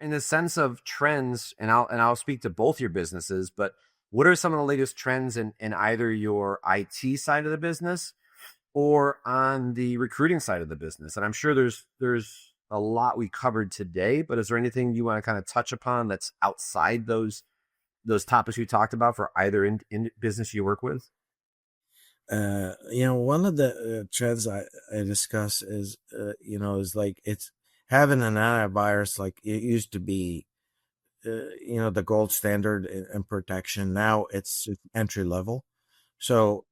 in the sense of trends, and I'll speak to both your businesses, but what are some of the latest trends in either your IT side of the business or on the recruiting side of the business? And I'm sure there's a lot we covered today, but is there anything you want to kind of touch upon that's outside those topics you talked about for either in business you work with? One of the trends I discuss is, is like it's having an antivirus like it used to be, the gold standard in protection. Now it's entry level. So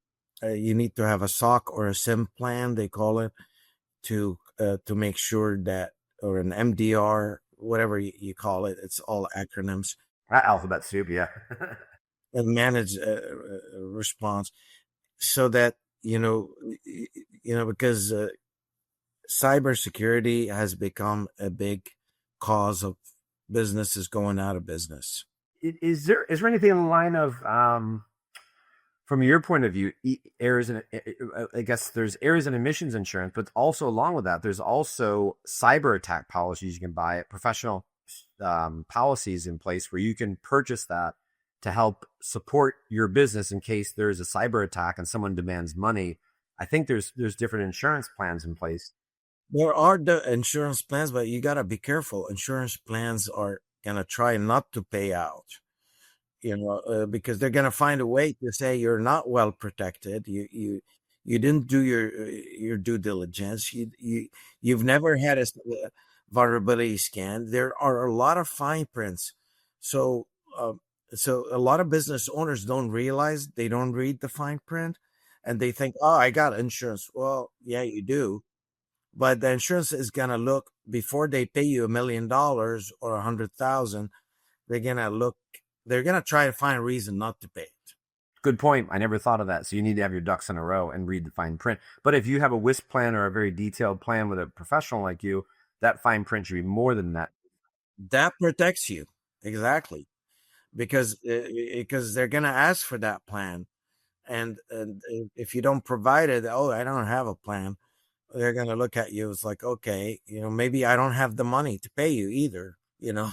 you need to have a SOC or a SIM plan, they call it, to make sure that, or an MDR, whatever you call it, it's all acronyms, Alphabet soup, yeah. and manage response so that because cybersecurity has become a big cause of businesses going out of business. Is there anything in the line of from your point of view, errors and I guess there's errors and emissions insurance, but also along with that, there's also cyber attack policies you can buy, professional policies in place where you can purchase that to help support your business in case there's a cyber attack and someone demands money. I think there's different insurance plans in place. There are the insurance plans, but you got to be careful. Insurance plans are going to try not to pay out, because they're going to find a way to say you're not well protected. You didn't do your due diligence. You've never had a vulnerability scan. There are a lot of fine prints. So a lot of business owners don't realize, they don't read the fine print, and they think, oh, I got insurance. Well, yeah, you do. But the insurance is going to look, before they pay you $1 million or 100,000, they're going to try to find a reason not to pay it. Good point. I never thought of that. So you need to have your ducks in a row and read the fine print. But if you have a WISP plan or a very detailed plan with a professional like you, that fine print should be more than that. That protects you. Exactly. Because they're going to ask for that plan. And if you don't provide it, oh, I don't have a plan. They're going to look at you. It's like, okay, maybe I don't have the money to pay you either, Yeah,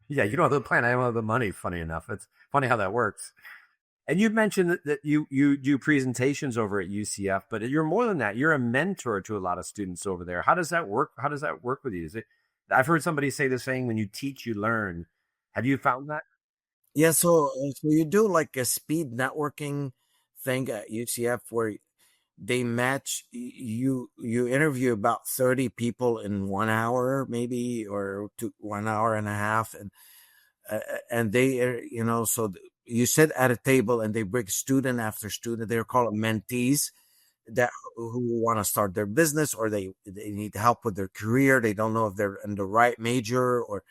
you don't have the plan. I don't have the money. Funny enough, it's funny how that works. And you mentioned that you do presentations over at UCF, but you're more than that. You're a mentor to a lot of students over there. How does that work? How does that work with you? I've heard somebody say the saying, "When you teach, you learn." Have you found that? Yeah, so you do like a speed networking thing at UCF where they match you interview about 30 people in 1 hour, maybe, or 1 hour and a half, and they so you sit at a table and they bring student after student. They're called mentees, that who want to start their business, or they need help with their career. They don't know if they're in the right major, or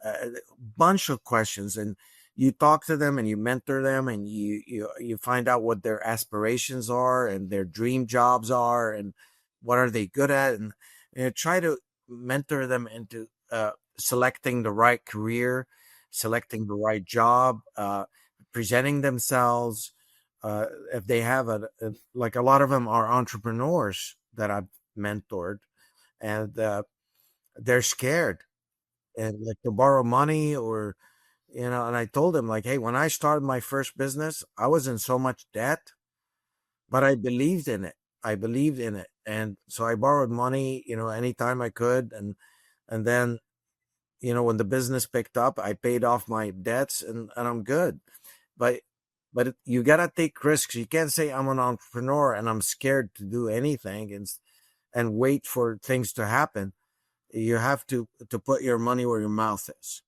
a bunch of questions. And you talk to them and you mentor them, and you find out what their aspirations are and their dream jobs are, and what are they good at, and you try to mentor them into selecting the right career, selecting the right job, presenting themselves. If they have like a lot of them are entrepreneurs that I've mentored, and they're scared and like to borrow money, or and I told him, like, hey, when I started my first business, I was in so much debt, but I believed in it. I believed in it. And so I borrowed money, anytime I could. And then, when the business picked up, I paid off my debts, and I'm good. But, you got to take risks. You can't say I'm an entrepreneur and I'm scared to do anything and wait for things to happen. You have to put your money where your mouth is.